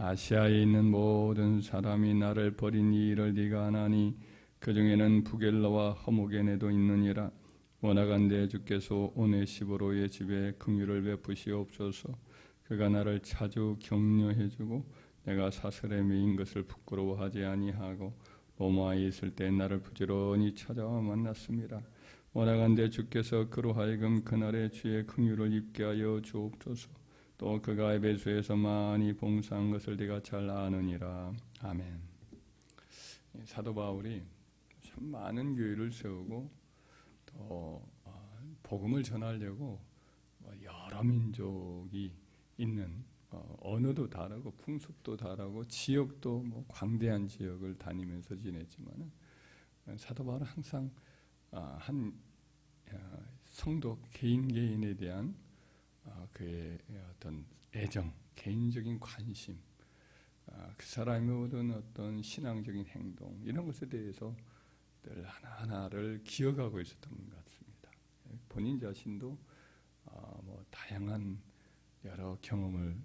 아시아에 있는 모든 사람이 나를 버린 이 일을 네가 아나니 그 중에는 부겔러와 허무게네도 있느니라. 원하간대 주께서 오네시보로의 집에 긍휼을 베푸시옵소서. 그가 나를 자주 격려해주고 내가 사슬에 매인 것을 부끄러워하지 아니하고 로마에 있을 때 나를 부지런히 찾아와 만났습니다. 원하간대 주께서 그로 하여금 그날의 주의 긍휼을 입게 하여 주옵소서. 또 그가 에베소에서 많이 봉사한 것을 네가 잘 아느니라. 아멘. 사도 바울이 참 많은 교회를 세우고 또 복음을 전하려고 여러 민족이 있는 언어도 다르고 풍습도 다르고 지역도 광대한 지역을 다니면서 지냈지만 사도 바울은 항상 한 성도 개인에 대한 그의 어떤 애정, 개인적인 관심, 그 사람의 모든 어떤 신앙적인 행동 이런 것에 대해서 늘 하나하나를 기억하고 있었던 것 같습니다. 본인 자신도 다양한 여러 경험을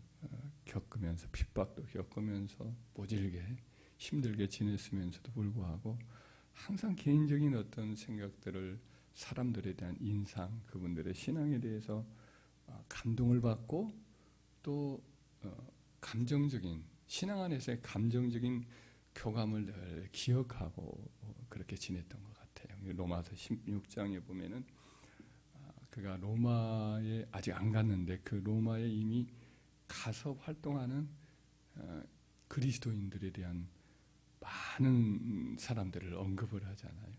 겪으면서 핍박도 겪으면서 모질게 힘들게 지냈으면서도 불구하고 항상 개인적인 어떤 생각들을 사람들에 대한 인상, 그분들의 신앙에 대해서 감동을 받고 또 감정적인 신앙 안에서의 감정적인 교감을 늘 기억하고 그렇게 지냈던 것 같아요. 로마서 16장에 보면은 그가 로마에 아직 안 갔는데 그 로마에 이미 가서 활동하는 그리스도인들에 대한 많은 사람들을 언급을 하잖아요.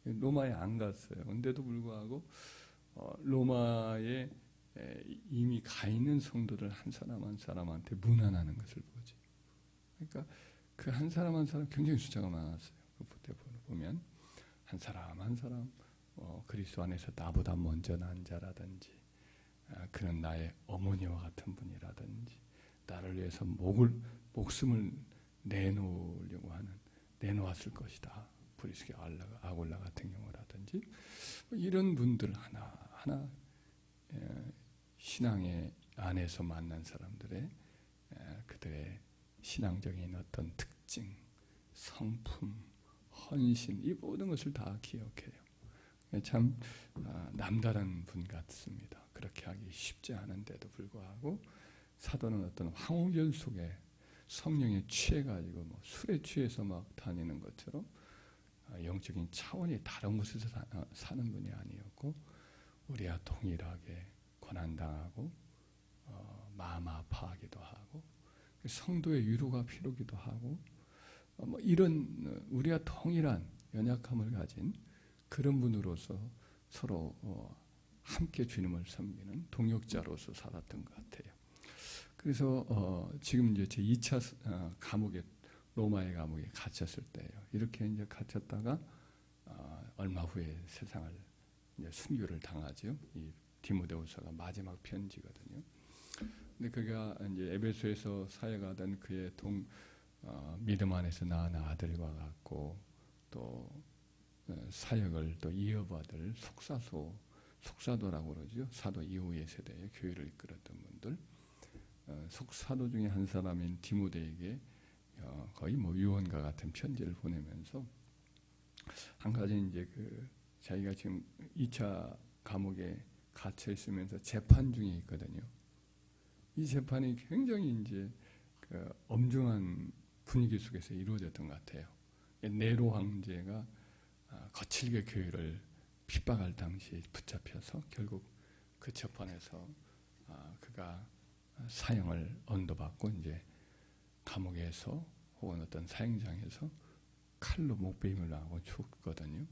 로마에 안 갔어요. 그런데도 불구하고 로마에 이미 가 있는 성도들 한 사람 한 사람한테 문안하는 것을 보지. 그러니까 그 한 사람 한 사람 굉장히 숫자가 많았어요. 그때 보면 한 사람 한 사람 그리스도 안에서 나보다 먼저 난 자라든지 그는 나의 어머니와 같은 분이라든지 나를 위해서 목숨을 내놓으려고 하는 내놓았을 것이다. 브리스게 아골라 같은 경우라든지 이런 분들 하나하나 신앙의 안에서 만난 사람들의 그들의 신앙적인 어떤 특징, 성품, 헌신 이 모든 것을 다 기억해요. 참 남다른 분 같습니다. 그렇게 하기 쉽지 않은데도 불구하고 사도는 어떤 황홀견 속에 성령에 취해가지고 술에 취해서 막 다니는 것처럼 영적인 차원이 다른 곳에서 사는 분이 아니었고 우리와 동일하게 고난당하고 마음 아파하기도 하고 성도의 위로가 필요기도 하고 이런 우리와 동일한 연약함을 가진 그런 분으로서 서로 함께 주님을 섬기는 동역자로서 살았던 것 같아요. 그래서 지금 이제 제 2차 감옥에 로마의 감옥에 갇혔을 때예요. 이렇게 이제 갇혔다가 얼마 후에 세상을 이제 순교를 당하죠. 이 디모데후서가 마지막 편지거든요. 근데 그가 이제 에베소에서 사역하던 그의 믿음 안에서 낳은 아들과 같고 또 사역을 또 이어받을 속사도라고 그러죠. 사도 이후의 세대의 교회를 이끌었던 분들. 속사도 중에 한 사람인 디모데에게 거의 유언과 같은 편지를 보내면서 한 가지 이제 자기가 지금 2차 감옥에 갇혀 있으면서 재판 중에 있거든요. 이 재판이 굉장히 이제 엄중한 분위기 속에서 이루어졌던 것 같아요. 네로 황제가 거칠게 교회를 핍박할 당시에 붙잡혀서 결국 그 재판에서 그가 사형을 언도받고 이제 감옥에서 혹은 어떤 사형장에서 칼로 목베임을 하고 죽거든요.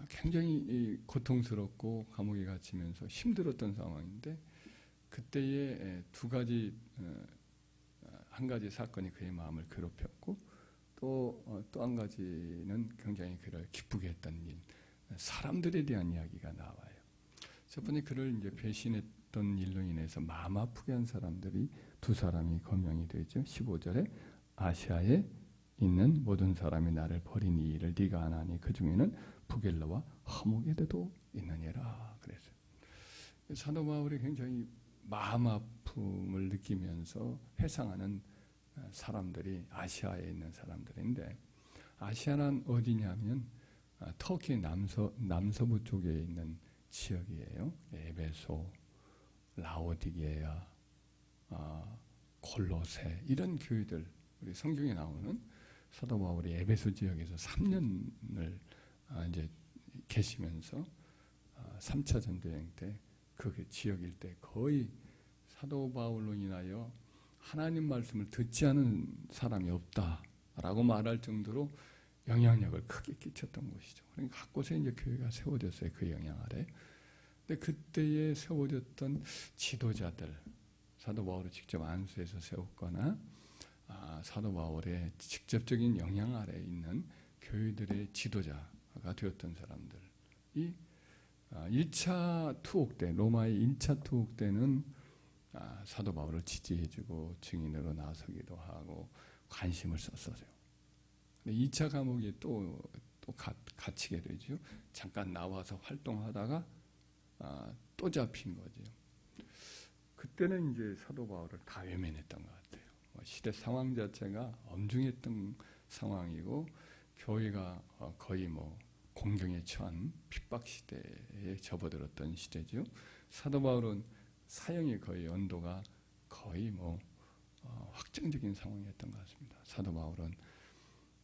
굉장히 고통스럽고 감옥에 갇히면서 힘들었던 상황인데 그때에 한 가지 사건이 그의 마음을 괴롭혔고 또 한 가지는 굉장히 그를 기쁘게 했던 일, 사람들에 대한 이야기가 나와요. 첫 번째 그를 이제 배신했던 일로 인해서 마음 아프게 한 사람들이 두 사람이 거명이 되죠. 15절에 아시아에 있는 모든 사람이 나를 버린 이 일을 네가 아나니 그 중에는 부겔러와 허무게도 있느니라 그랬어요. 사도 바울이 굉장히 마음 아픔을 느끼면서 회상하는 사람들이 아시아에 있는 사람들인데, 아시아는 어디냐면 터키 남서부 쪽에 있는 지역이에요. 에베소, 라오디게아, 골로새 이런 교회들, 우리 성경에 나오는 사도 바울이 에베소 지역에서 3년을 이제 계시면서 3차 전도여행 때 그 지역 일대 거의 사도 바울로 인하여 하나님 말씀을 듣지 않은 사람이 없다라고 말할 정도로 영향력을 크게 끼쳤던 곳이죠. 그러니까 곳곳에 이제 교회가 세워졌어요. 그 영향 아래. 근데 그때에 세워졌던 지도자들, 사도 바울을 직접 안수해서 세웠거나 사도 바울의 직접적인 영향 아래 있는 교회들의 지도자가 되었던 사람들이 1차 투옥 때, 로마의 1차 투옥 때는 사도 바울을 지지해주고 증인으로 나서기도 하고 관심을 썼어요. 2차 감옥에 또 갇히게 되죠. 잠깐 나와서 활동하다가 또 잡힌 거죠. 그때는 이제 사도 바울을 다 외면했던 것 같아요. 시대 상황 자체가 엄중했던 상황이고 교회가 거의 공경에 처한 핍박 시대에 접어들었던 시대죠. 사도 바울은 사형의 거의 연도가 거의 확정적인 상황이었던 것 같습니다. 사도 바울은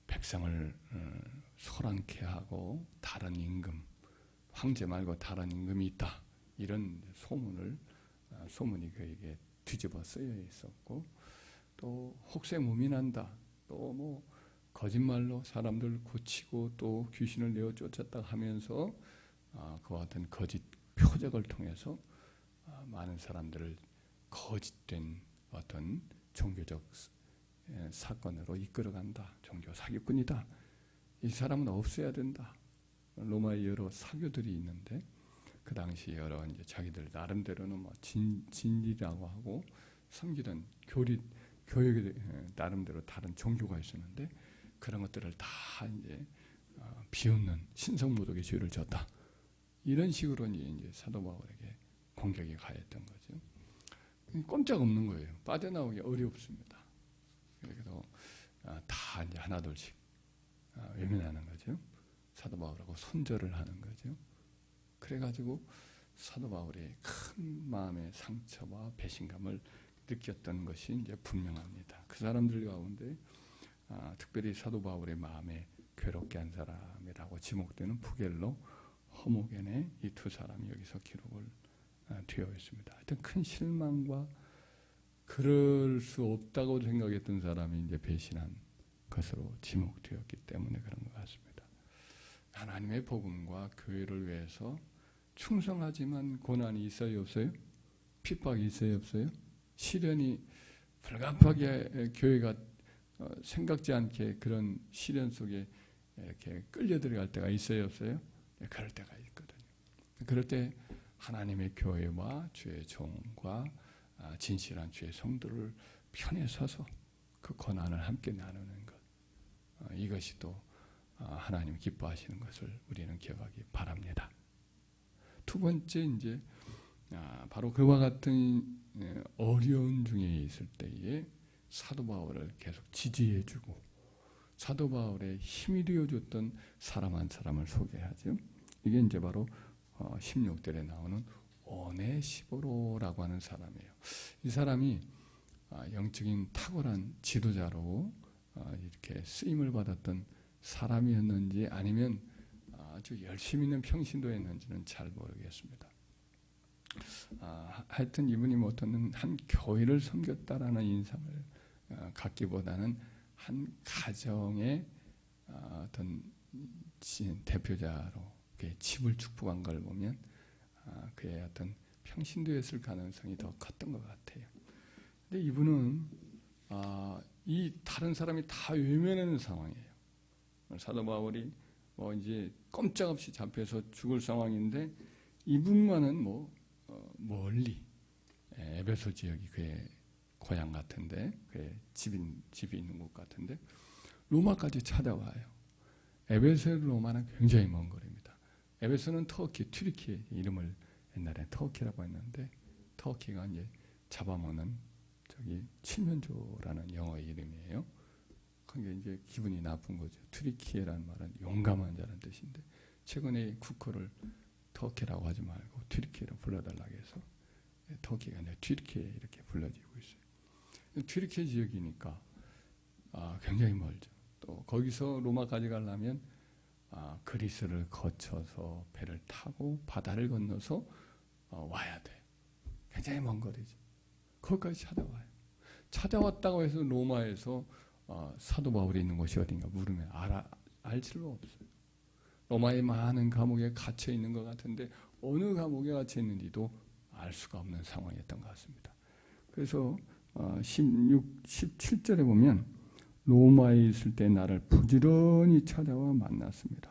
백성을 소란케 하고 다른 임금, 황제 말고 다른 임금이 있다, 이런 소문이 그에게 뒤집어 쓰여 있었고, 또 혹세무민한다, 또 거짓말로 사람들 고치고 또 귀신을 내어 쫓았다 하면서 그와 같은 거짓 표적을 통해서 많은 사람들을 거짓된 어떤 종교적 사건으로 이끌어간다. 종교 사기꾼이다. 이 사람은 없어야 된다. 로마의 여러 사교들이 있는데 그 당시 여러 이제 자기들 나름대로는 진리라고 하고 섬기던 교육에 나름대로 다른 종교가 있었는데 그런 것들을 다 이제 비웃는 신성모독의 죄를 졌다. 이런 식으로 이제 사도 바울에게 공격이 가했던 거죠. 꼼짝 없는 거예요. 빠져나오기 어렵습니다. 그래서 다 이제 하나둘씩 외면하는 거죠. 사도 바울하고 손절을 하는 거죠. 그래가지고 사도 바울의 큰 마음의 상처와 배신감을 느꼈던 것이 이제 분명합니다. 그 사람들 가운데 특별히 사도 바울의 마음에 괴롭게 한 사람이라고 지목되는 부겔로, 허모겐의 이 두 사람이 여기서 기록을 되어 있습니다. 하여튼 큰 실망과 그럴 수 없다고 생각했던 사람이 이제 배신한 것으로 지목되었기 때문에 그런 것 같습니다. 하나님의 복음과 교회를 위해서 충성하지만 고난이 있어요, 없어요? 핍박이 있어요, 없어요? 시련이 불가피하게 교회가 생각지 않게 그런 시련 속에 이렇게 끌려 들어갈 때가 있어요, 없어요? 그럴 때가 있거든요. 그럴 때 하나님의 교회와 주의 종과 진실한 주의 성도를 편에 서서 그 고난을 함께 나누는 것, 이것이 또 하나님 기뻐하시는 것을 우리는 기억하기 바랍니다. 두 번째, 이제 바로 그와 같은 어려운 중에 있을 때에 사도 바울을 계속 지지해주고 사도 바울의 힘이 되어줬던 사람 한 사람을 소개하죠. 이게 이제 바로 16절에 나오는 오네시보로라고 하는 사람이에요. 이 사람이 영적인 탁월한 지도자로 이렇게 쓰임을 받았던 사람이었는지 아니면 아주 열심히 있는 평신도였는지는 잘 모르겠습니다. 하여튼 이분이 어떤 한 교회를 섬겼다라는 인상을 갖기보다는 한 가정의 어떤 대표자로 그의 집을 축복한 걸 보면 그의 어떤 평신도였을 가능성이 더 컸던 것 같아요. 근데 이분은 이 다른 사람이 다 외면하는 상황이에요. 사도 바울이 이제 꼼짝없이 잡혀서 죽을 상황인데 이분만은 멀리 에베소 지역이 그의 고향 같은데 그의 집이 있는 곳 같은데 로마까지 찾아와요. 에베소에서 로마는 굉장히 먼 거리입니다. 에베소는 터키, 튀르키예 이름을 옛날에 터키라고 했는데 터키가 이제 잡아먹는 칠면조라는 영어 이름이에요. 그게 이제 기분이 나쁜 거죠. 트리키에라는 말은 용감한 자라는 뜻인데 최근에 국호를 터키라고 하지 말고 튀르키예로 불러달라고 해서 터키가 아니라 튀르키예 이렇게 불러지고 있어요. 튀르키예 지역이니까 굉장히 멀죠. 또 거기서 로마까지 가려면 그리스를 거쳐서 배를 타고 바다를 건너서 와야 돼. 굉장히 먼 거리죠. 거기까지 찾아와요. 찾아왔다고 해서 로마에서 사도 바울이 있는 곳이 어딘가 물으면 알 수가 없어요. 로마의 많은 감옥에 갇혀 있는 것 같은데 어느 감옥에 갇혀 있는지도 알 수가 없는 상황이었던 것 같습니다. 그래서 17절에 보면 로마에 있을 때 나를 부지런히 찾아와 만났습니다.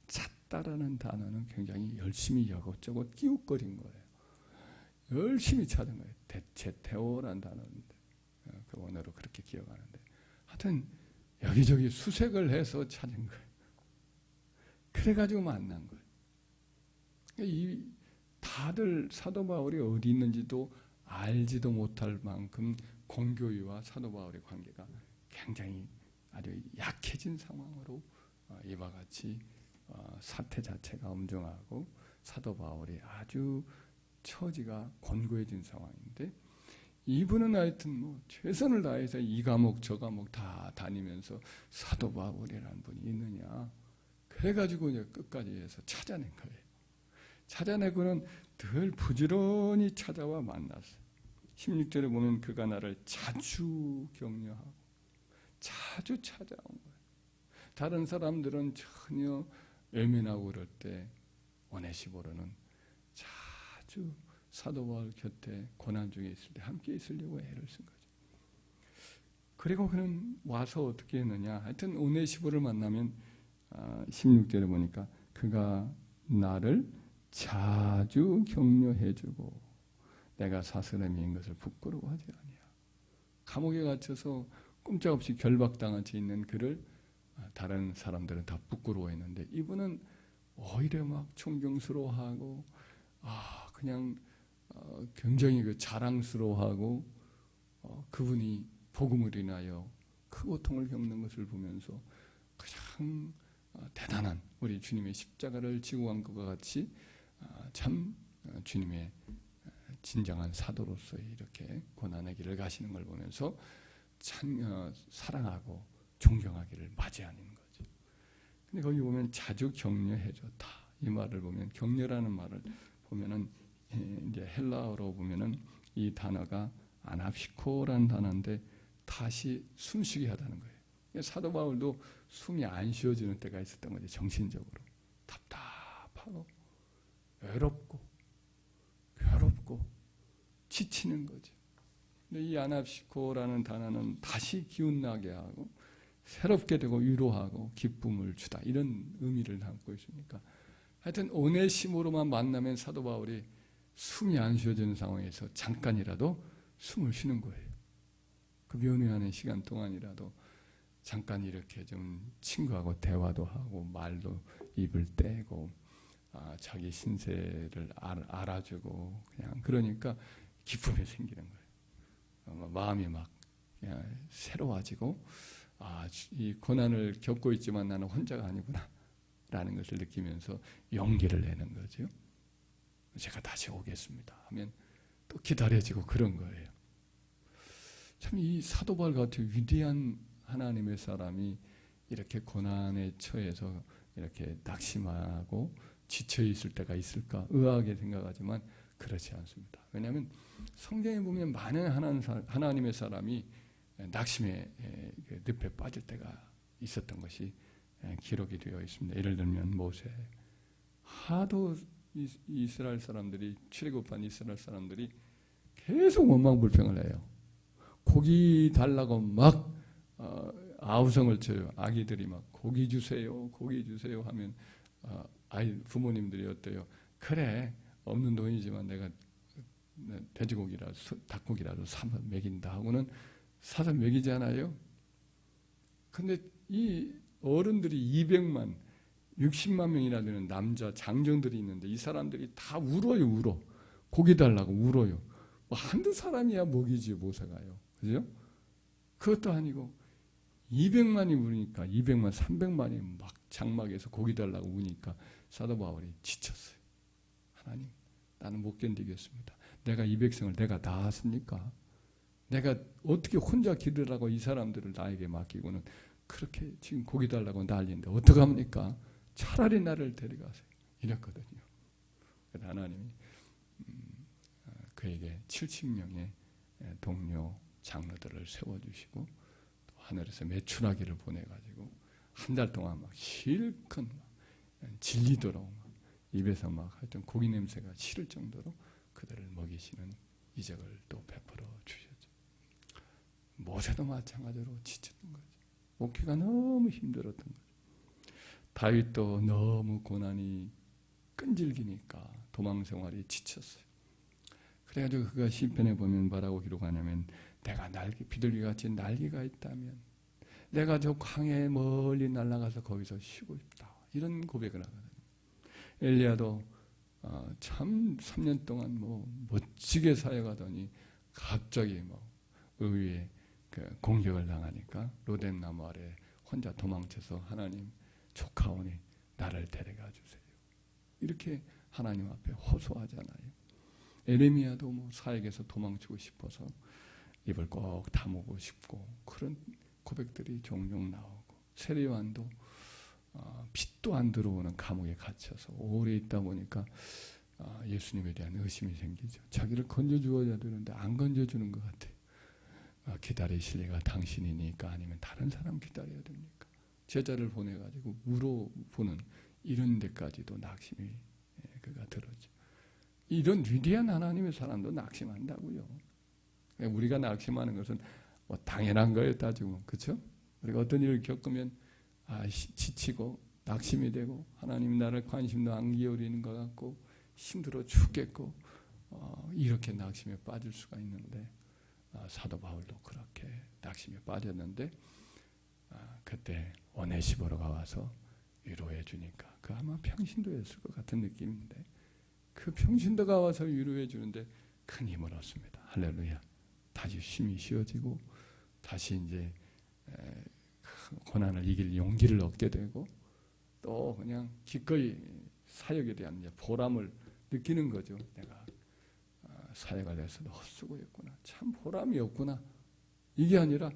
찾다라는 단어는 굉장히 열심히 이것저것 끼웃거린 거예요. 열심히 찾은 거예요. 대체테오라는 단어인데 그 원어로 그렇게 기억하는데 하여튼 여기저기 수색을 해서 찾은 거예요. 그래가지고 만난 거예요. 이 다들 사도 바울이 어디 있는지도 알지도 못할 만큼 공교회와 사도 바울의 관계가 굉장히 아주 약해진 상황으로 이와 같이 사태 자체가 엄중하고 사도 바울이 아주 처지가 곤고해진 상황인데 이분은 하여튼 최선을 다해서 이 과목 저 과목 다 다니면서 사도 바울이라는 분이 있느냐 그래가지고 이제 끝까지 해서 찾아낸 거예요. 찾아내고는 늘 부지런히 찾아와 만났어요. 16절에 보면 그가 나를 자주 격려하고 자주 찾아온 거예요. 다른 사람들은 전혀 외면하고 그럴 때 오네시모로는 자주 사도 바울 곁에 고난 중에 있을 때 함께 있으려고 애를 쓴 거죠. 그리고 그는 와서 어떻게 했느냐. 하여튼 오네시모를 만나면 16절에 보니까 그가 나를 자주 격려해주고 내가 사스라미인 것을 부끄러워하지 아니야. 감옥에 갇혀서 꼼짝없이 결박당한 채 있는 그를 다른 사람들은 다 부끄러워했는데 이분은 오히려 막 존경스러워하고 그냥 굉장히 자랑스러워하고 그분이 복음을 인하여 큰 고통을 겪는 것을 보면서 가장 대단한 우리 주님의 십자가를 지고 간 것과 같이 참 주님의 진정한 사도로서 이렇게 고난의 길을 가시는 걸 보면서 참 사랑하고 존경하기를 맞이하는 거죠. 근데 거기 보면 자주 격려해줬다. 이 말을 보면 격려라는 말을 보면은 이제 헬라어로 보면은 이 단어가 아나피코라는 단어인데 다시 숨쉬게 하다는 거예요. 사도 바울도 숨이 안 쉬어지는 때가 있었던 거죠. 정신적으로 답답하고 외롭고 괴롭고 지치는 거죠. 근데 이 아나피코라는 단어는 다시 기운나게 하고 새롭게 되고 위로하고 기쁨을 주다 이런 의미를 담고 있으니까 하여튼 오네시모로만 만나면 사도 바울이 숨이 안 쉬어지는 상황에서 잠깐이라도 숨을 쉬는 거예요. 그 면회하는 시간 동안이라도 잠깐 이렇게 좀 친구하고 대화도 하고 말도 입을 떼고 자기 신세를 알아주고 그냥 그러니까 기쁨이 생기는 거예요. 마음이 막 그냥 새로워지고 이 고난을 겪고 있지만 나는 혼자가 아니구나 라는 것을 느끼면서 용기를 내는 거죠. 제가 다시 오겠습니다 하면 또 기다려지고 그런 거예요. 참 이 사도 바울 같은 위대한 하나님의 사람이 이렇게 고난에 처해서 이렇게 낙심하고 지쳐 있을 때가 있을까 의아하게 생각하지만 그렇지 않습니다. 왜냐하면 성경에 보면 많은 하나님의 사람이 낙심의 늪에 빠질 때가 있었던 것이 기록이 되어 있습니다. 예를 들면 모세 하도 이스라엘 사람들이 출애굽한 이스라엘 사람들이 계속 원망불평을 해요. 고기 달라고 막 아우성을 쳐요. 아기들이 막 고기 주세요 하면 부모님들이 어때요? 그래 없는 돈이지만 내가 돼지고기라도 닭고기라도 사서 먹인다 하고는 사서 먹이잖아요. 근데 이 어른들이 200만 60만 명이나 되는 남자 장정들이 있는데 이 사람들이 다 울어요. 고기 달라고 울어요. 뭐 한두 사람이야 먹이지 모세가요. 그죠? 그것도 아니고 200만이 우니까 200만, 300만이 막 장막에서 고기 달라고 우니까 사도 바울이 지쳤어요. 하나님, 나는 못 견디겠습니다. 내가 이 백성을 내가 낳았습니까? 내가 어떻게 혼자 기르라고 이 사람들을 나에게 맡기고는 그렇게 지금 고기 달라고 난리인데 어떡합니까? 차라리 나를 데려가세요. 이랬거든요. 그래서 하나님이 그에게 70명의 동료 장로들을 세워주시고 또 하늘에서 메추라기를 보내가지고 한 달 동안 막 실컷 막 질리도록 막 입에서 막 하여튼 고기 냄새가 싫을 정도로 그들을 먹이시는 이적을 또 베풀어 주셨죠. 모세도 마찬가지로 지쳤던 거죠. 목회가 너무 힘들었던 거죠. 다윗도 너무 고난이 끈질기니까 도망 생활이 지쳤어요. 그래가지고 그가 시편에 보면 뭐라고 기록하냐면 내가 비둘기같이 날개가 있다면 내가 저 광야에 멀리 날아가서 거기서 쉬고 싶다. 이런 고백을 하거든요. 엘리야도 참 3년 동안 뭐 멋지게 사역하더니 갑자기 뭐 의외에 그 공격을 당하니까 로뎀 나무 아래 혼자 도망쳐서 하나님 조카오니 나를 데려가 주세요. 이렇게 하나님 앞에 호소하잖아요. 에레미야도 뭐 사역에서 도망치고 싶어서 입을 꼭 다무고 싶고 그런 고백들이 종종 나오고 세례요한도 빛도 안 들어오는 감옥에 갇혀서 오래 있다 보니까 예수님에 대한 의심이 생기죠. 자기를 건져주어야 되는데 안 건져주는 것 같아요. 기다리실 리가 당신이니까 아니면 다른 사람 기다려야 됩니까? 제자를 보내가지고 물어보는 이런 데까지도 낙심이 그가 들었죠. 이런 위대한 하나님의 사람도 낙심한다고요. 우리가 낙심하는 것은 뭐 당연한 거예요, 따지고. 그렇죠? 우리가 어떤 일을 겪으면 지치고 낙심이 되고 하나님 나를 관심도 안 기울이는 것 같고 힘들어 죽겠고 이렇게 낙심에 빠질 수가 있는데 사도 바울도 그렇게 낙심에 빠졌는데 그때 오네시보로가 와서 위로해 주니까 그 아마 평신도였을 것 같은 느낌인데 그 평신도가 와서 위로해 주는데 큰 힘을 얻습니다. 할렐루야. 다시 힘이 쉬어지고 다시 이제 고난을 이길 용기를 얻게 되고 또 그냥 기꺼이 사역에 대한 이제 보람을 느끼는 거죠. 내가 사역을 해서도 헛수고했구나. 참 보람이 없구나. 이게 아니라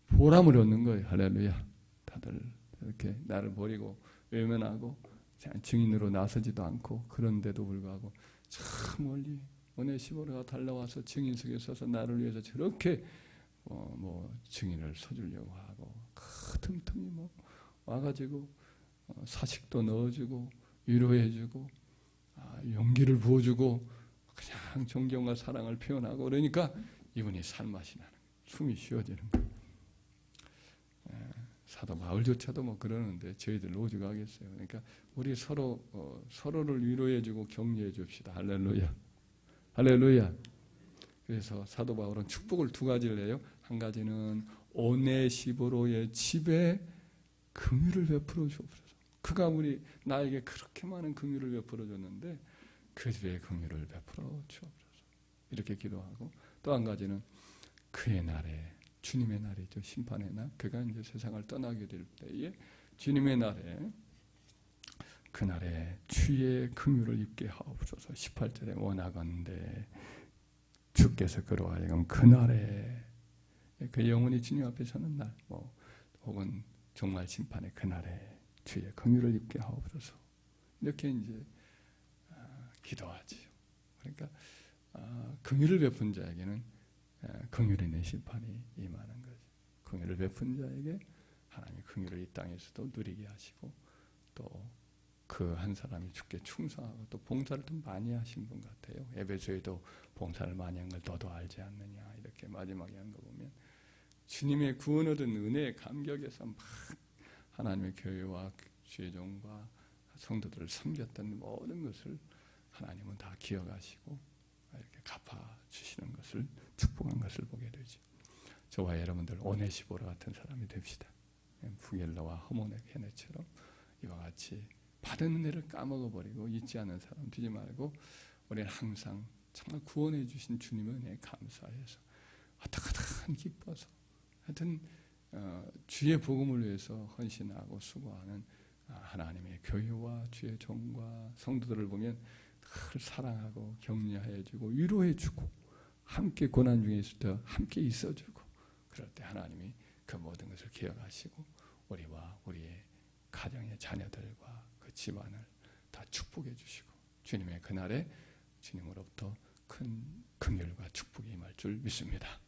보람을 얻는 거예요. 할렐루야. 다들 이렇게 나를 버리고 외면하고 증인으로 나서지도 않고 그런데도 불구하고 참 멀리 오네시모로가 달려와서 증인석에 서서 나를 위해서 저렇게 뭐 증인을 서주려고 하고 틈틈이 뭐 와가지고 사식도 넣어주고 위로해주고 용기를 부어주고 그냥 존경과 사랑을 표현하고 그러니까 이분이 살맛이 나는 거예요. 숨이 쉬어지는 거예요. 사도 바울조차도 뭐 그러는데 저희들 오죽하겠어요. 그러니까 우리 서로를 위로해주고 격려해 줍시다. 할렐루야. 할렐루야. 그래서 사도 바울은 축복을 두 가지를 해요. 한 가지는 오네시보로의 집에 긍휼을 베풀어 주옵소서. 그가 나에게 그렇게 많은 긍휼을 베풀어 줬는데 그 집에 긍휼을 베풀어 주옵소서. 이렇게 기도하고 또 한 가지는 그의 날에 주님의 날이죠. 심판의 날. 그가 이제 세상을 떠나게 될 때에 주님의 날에 그날에 주의 긍휼을 입게 하옵소서. 18절에 원하건대 주께서 그로 하여금 그날에 그 영혼이 주님 앞에 서는 날 혹은 정말 심판의 그날에 주의 긍휼을 입게 하옵소서. 이렇게 이제 기도하지요. 그러니까 긍휼을 베푼 자에게는 긍휼 있는 심판이 임하는 거죠. 긍휼을 베푼 자에게 하나님이 긍휼을 이 땅에서도 누리게 하시고 또 그 한 사람이 주께 충성하고 또 봉사를 좀 많이 하신 분 같아요. 에베소에도 봉사를 많이 한 걸 너도 알지 않느냐 이렇게 마지막에 한 거 보면 주님의 구원 얻은 은혜의 감격에서 막 하나님의 교회와 주의 종과 성도들을 섬겼던 모든 것을 하나님은 다 기억하시고 이렇게 갚아주시는 것을 축복한 것을 보게 되죠. 저와 여러분들 오네시보로 같은 사람이 됩시다. 부겔러와 허모네케네처럼 이와 같이 받은 은혜를 까먹어버리고 잊지 않는 사람 되지 말고 우리는 항상 정말 구원해 주신 주님의 은혜에 감사해서 어떡하든 기뻐서 하여튼 주의 복음을 위해서 헌신하고 수고하는 하나님의 교회와 주의 종과 성도들을 보면 늘 사랑하고 격려해주고 위로해주고 함께 고난 중에 있을 때 함께 있어주고 그럴 때 하나님이 그 모든 것을 기억하시고 우리와 우리의 가정의 자녀들과 그 집안을 다 축복해 주시고 주님의 그날에 주님으로부터 큰 긍휼과 축복이 임할 줄 믿습니다.